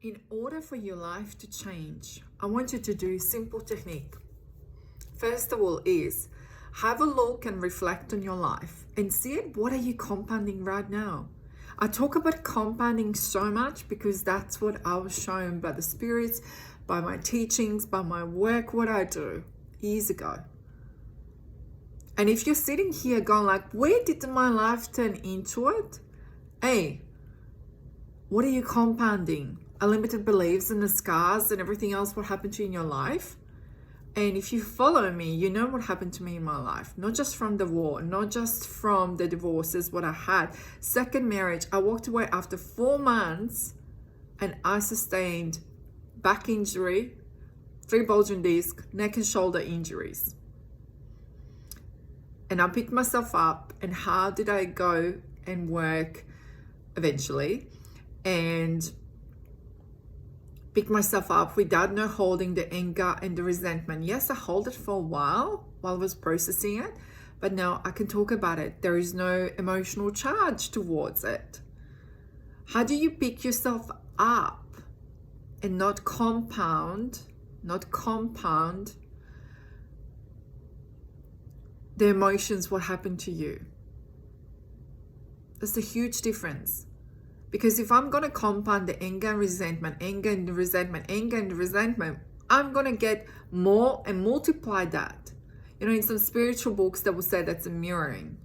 In order for your life to change, I want you to do a simple technique. First of all is have a look and reflect on your life and see it. What are you compounding right now? I talk about compounding so much because that's what I was shown by the spirits, by my teachings, by my work, what I do years ago. And if you're sitting here going like, where did my life turn into it? Hey, what are you compounding? Unlimited beliefs and the scars and everything else what happened to you in your life. And if you follow me, you know what happened to me in my life. Not just from the war, not just from the divorces, what I had. Second marriage, I walked away after 4 months and I sustained back injury, 3 bulging discs, neck and shoulder injuries. And I picked myself up, and how did I go and work eventually and pick myself up without no holding the anger and the resentment. Yes, I hold it for a while I was processing it, but now I can talk about it. There is no emotional charge towards it. How do you pick yourself up and not compound the emotions what happened to you? That's a huge difference. Because if I'm going to compound the anger and resentment, I'm going to get more and multiply that. In some spiritual books that will say that's a mirroring.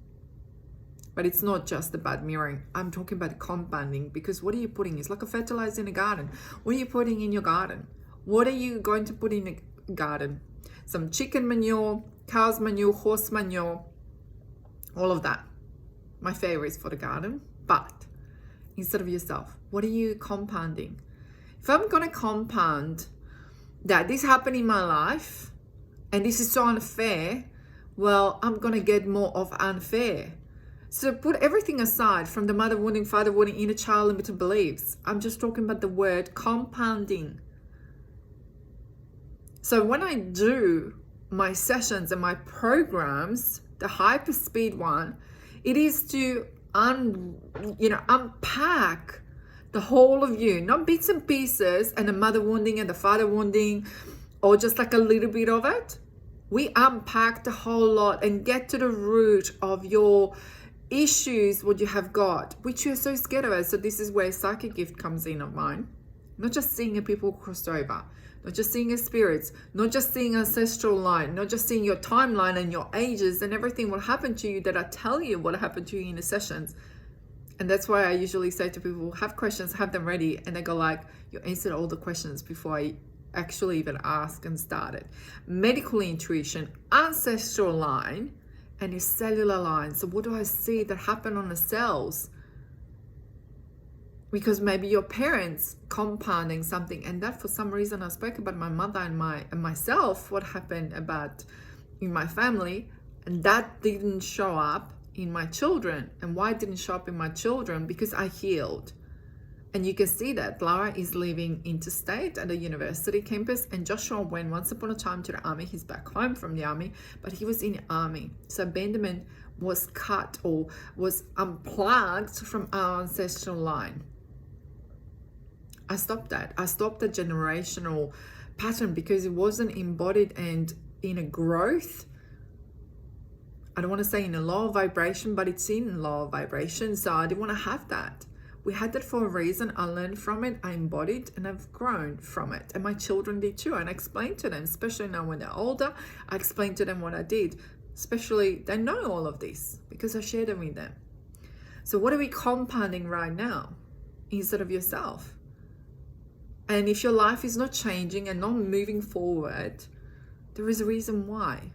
But it's not just about mirroring. I'm talking about compounding, because what are you putting? It's like a fertilizer in a garden. What are you putting in your garden? What are you going to put in a garden? Some chicken manure, cow's manure, horse manure, all of that. My favorites for the garden. But instead of yourself, what are you compounding? If I'm going to compound that this happened in my life and this is so unfair, well, I'm going to get more of unfair. So put everything aside from the mother wounding, father wounding, inner child limited beliefs. I'm just talking about the word compounding. So when I do my sessions and my programs, the hyperspeed one, it is to unpack the whole of you, not bits and pieces and the mother wounding and the father wounding, or just like a little bit of it. We unpack the whole lot and get to the root of your issues, what you have got, which you're so scared of. So this is where psychic gift comes in of mine. Not just seeing a people crossed over, not just seeing a spirits, not just seeing ancestral line, not just seeing your timeline and your ages and everything what happened to you that I tell you what happened to you in the sessions. And that's why I usually say to people, have questions, have them ready. And they go like, you answered all the questions before I actually even ask and started. Medical intuition, ancestral line, and your cellular line. So what do I see that happen on the cells? Because maybe your parents compounding something, and that for some reason I spoke about my mother and myself, what happened about in my family, and that didn't show up in my children. And why it didn't show up in my children? Because I healed. And you can see that Lara is living interstate at a university campus, and Joshua went once upon a time to the army. He's back home from the army, but he was in the army. So abandonment was cut or was unplugged from our ancestral line. I stopped that. I stopped the generational pattern because it wasn't embodied and in a growth. I don't want to say in a lower vibration, but it's in lower vibration. So I didn't want to have that. We had that for a reason. I learned from it. I embodied and I've grown from it. And my children did too. And I explained to them, especially now when they're older, I explained to them what I did. Especially they know all of this because I shared it with them. So what are we compounding right now instead of yourself? And if your life is not changing and not moving forward, there is a reason why.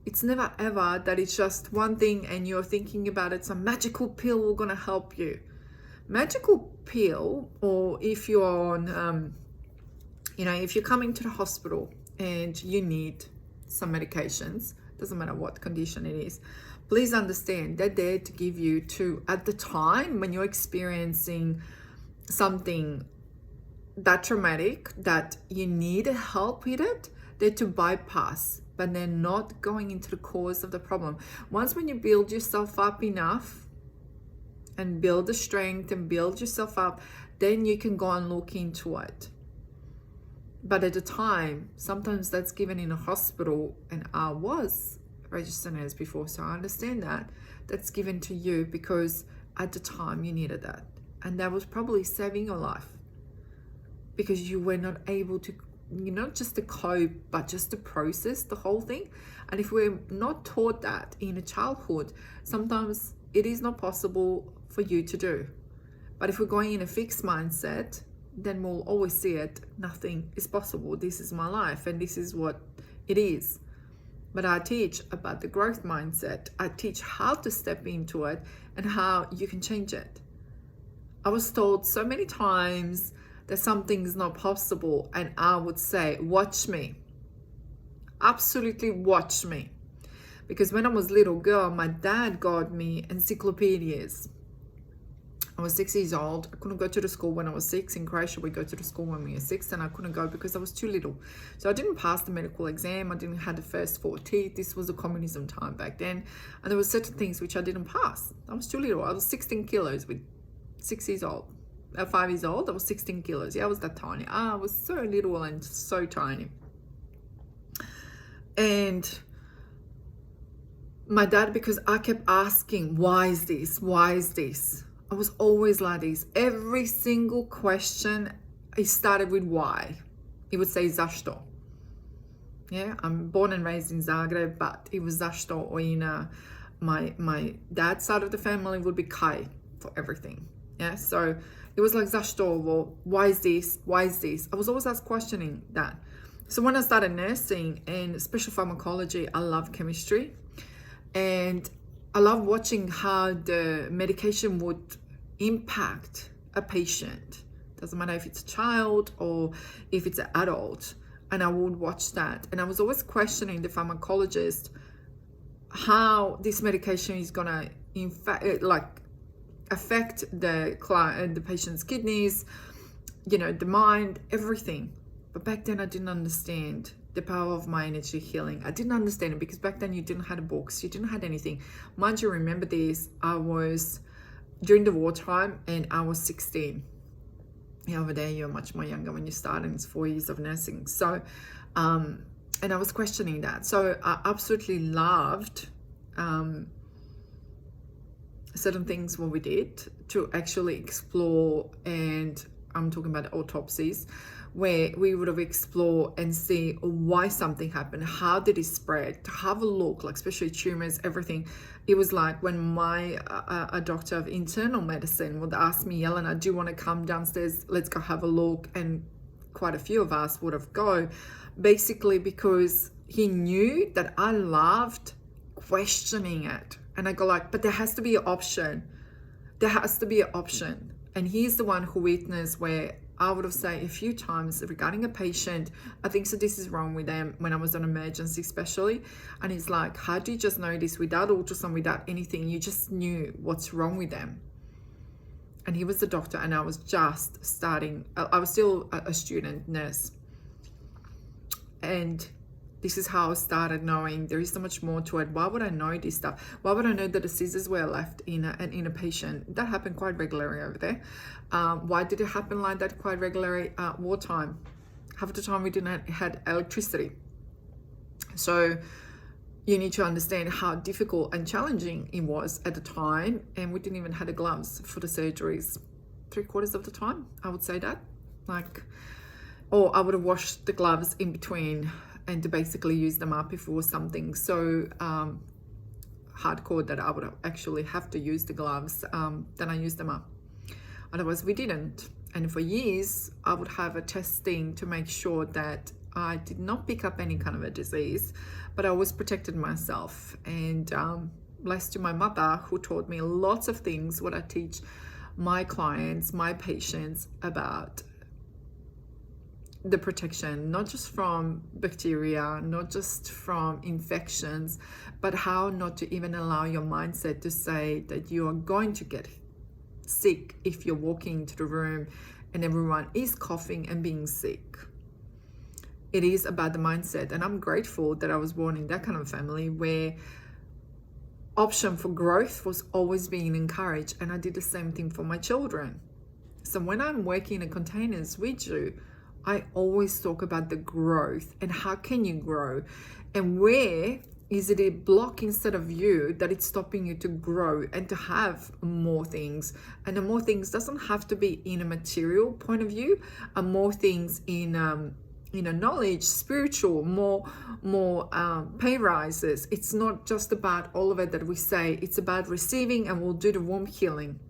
It's never ever that it's just one thing and you're thinking about it, some magical pill will gonna help you. Magical pill, or if you're on, if you're coming to the hospital and you need some medications, doesn't matter what condition it is, please understand they're there to give you to, at the time when you're experiencing something that traumatic, that you need help with it, they're to bypass, but they're not going into the cause of the problem. Once when you build yourself up enough and build the strength and build yourself up, then you can go and look into it. But at the time, sometimes that's given in a hospital, and I was registered nurse before, so I understand that. That's given to you because at the time you needed that. And that was probably saving your life because you were not able to, not just to cope, but just to process the whole thing. And if we're not taught that in a childhood, sometimes it is not possible for you to do. But if we're going in a fixed mindset, then we'll always see it. Nothing is possible. This is my life and this is what it is. But I teach about the growth mindset. I teach how to step into it and how you can change it. I was told so many times that something is not possible, and I would say, watch me. Absolutely watch me. Because when I was a little girl, my dad got me encyclopedias. I was 6 years old. I couldn't go to the school when I was 6. In Croatia, we go to the school when we were 6, and I couldn't go because I was too little. So I didn't pass the medical exam. I didn't have the first 4 teeth. This was the communism time back then. And there were certain things which I didn't pass. I was too little. I was 16 kilos with 6 years old. At 5 years old, I was 16 kilos. Yeah, I was that tiny. I was so little and so tiny. And my dad, because I kept asking, why is this? Why is this? I was always like this. Every single question, it started with why. He would say zašto. Yeah, I'm born and raised in Zagreb, but it was zašto. Or in my dad's side of the family would be kaj for everything. Yeah, so it was like zašto, well, why is this? Why is this? I was always asked questioning that. So when I started nursing and special pharmacology, I love chemistry. And I love watching how the medication would impact a patient. Doesn't matter if it's a child or if it's an adult. And I would watch that. And I was always questioning the pharmacologist how this medication is gonna affect the patient's kidneys, the mind, everything. But back then I didn't understand the power of my energy healing. I didn't understand it because back then you didn't have books, you didn't have anything. Mind you, remember this, I was during the wartime and I was 16. Yeah, over there you're much more younger when you start, and it's 4 years of nursing. So, and I was questioning that. So I absolutely loved certain things what we did to actually explore, and I'm talking about autopsies, where we would have explore and see why something happened, how did it spread, to have a look, like especially tumors, everything. It was like when my a doctor of internal medicine would ask me, Jelena, do you want to come downstairs? Let's go have a look. And quite a few of us would have go, basically because he knew that I loved questioning it. And I go like, but there has to be an option. There has to be an option. And he's the one who witnessed where I would have said a few times regarding a patient, I think so this is wrong with them, when I was on emergency especially. And it's like, how do you just know this without ultrasound, without anything? You just knew what's wrong with them. And he was the doctor and I was just starting. I was still a student nurse. And this is how I started knowing there is so much more to it. Why would I know this stuff? Why would I know that the scissors were left in a patient? That happened quite regularly over there. Why did it happen like that quite regularly? Wartime. Half the time we didn't have electricity. So you need to understand how difficult and challenging it was at the time. And we didn't even have the gloves for the surgeries. 3/4 of the time, I would say that. Or I would have washed the gloves in between and to basically use them up if it was something so hardcore that I would actually have to use the gloves, then I used them up. Otherwise we didn't. And for years I would have a testing to make sure that I did not pick up any kind of a disease, but I always protected myself. And blessed to my mother, who taught me lots of things, what I teach my clients, my patients, about the protection, not just from bacteria, not just from infections, but how not to even allow your mindset to say that you are going to get sick if you're walking into the room and everyone is coughing and being sick. It is about the mindset. And I'm grateful that I was born in that kind of family where option for growth was always being encouraged. And I did the same thing for my children. So when I'm working in containers with you, I always talk about the growth and how can you grow, and where is it a block instead of you that it's stopping you to grow and to have more things. And the more things doesn't have to be in a material point of view, and more things in knowledge, spiritual, more pay rises. It's not just about all of it that we say. It's about receiving, and we'll do the womb healing.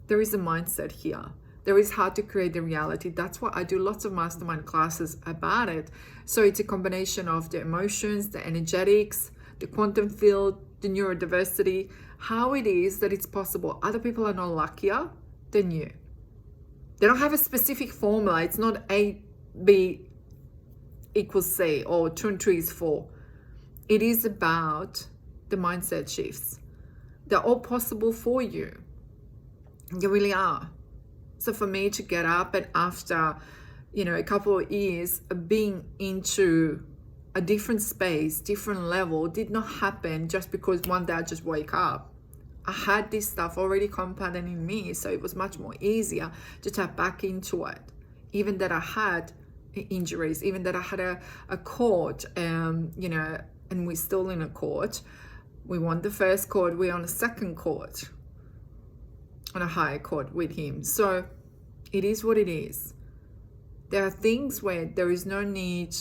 There is a mindset here. There is how to create the reality. That's why I do lots of mastermind classes about it. So it's a combination of the emotions, the energetics, the quantum field, the neurodiversity, how it is that it's possible. Other people are not luckier than you. They don't have a specific formula. It's not A, B equals C or 2 and 2 is 4. It is about the mindset shifts. They're all possible for you. They really are. So for me to get up, and after, a couple of years of being into a different space, different level, did not happen just because one day I just wake up. I had this stuff already compounded in me, so it was much more easier to tap back into it. Even that I had injuries, even that I had a court, and we're still in a court. We won the first court, we're on a second court, on a higher court with him. So it is what it is. There are things where there is no need.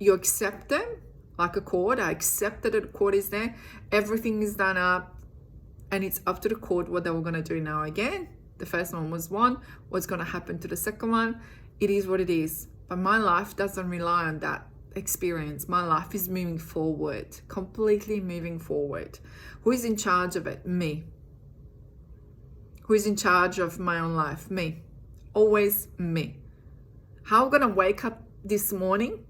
You accept them, like a court. I accept that a court is there. Everything is done up, and it's up to the court what they were going to do now again. The first one was won. What's going to happen to the second one? It is what it is. But my life doesn't rely on that experience. My life is moving forward, completely moving forward. Who is in charge of it? Me. Who is in charge of my own life? Me. Always me. How I'm going to wake up this morning?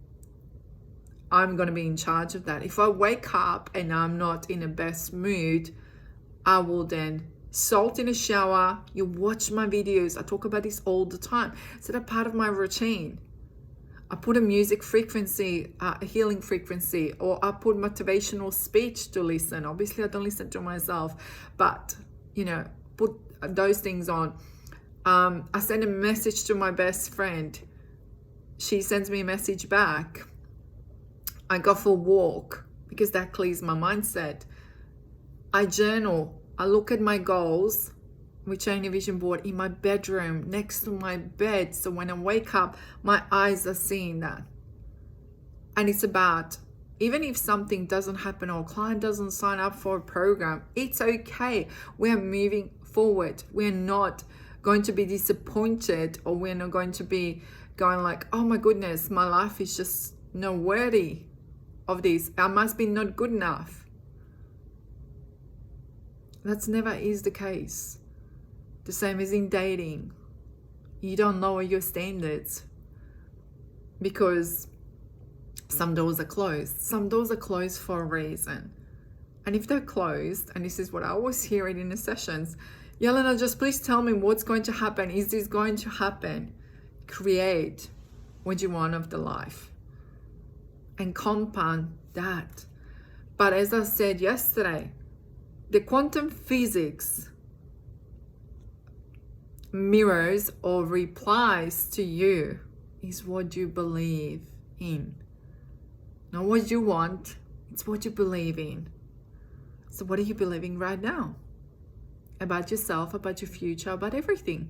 I'm going to be in charge of that. If I wake up and I'm not in the best mood, I will then salt in a shower. You watch my videos. I talk about this all the time. It's a part of my routine. I put a music frequency, a healing frequency, or I put motivational speech to listen. Obviously, I don't listen to myself, but, put those things on. I send a message to my best friend. She sends me a message back. I go for a walk because that clears my mindset. I journal. I look at my goals, which are in a vision board in my bedroom next to my bed. So when I wake up, my eyes are seeing that. And it's about, even if something doesn't happen or a client doesn't sign up for a program, it's okay. We're moving forward. We're not going to be disappointed, or we're not going to be going like, oh my goodness, my life is just not worthy of this. I must be not good enough. That's never is the case. The same as in dating. You don't lower your standards because some doors are closed. Some doors are closed for a reason. And if they're closed, and this is what I always hear it in the sessions, Yelena, just please tell me what's going to happen. Is this going to happen? Create what you want of the life and compound that. But as I said yesterday, the quantum physics mirrors or replies to you is what you believe in. Not what you want, it's what you believe in. So what are you believing right now? About yourself, about your future, about everything.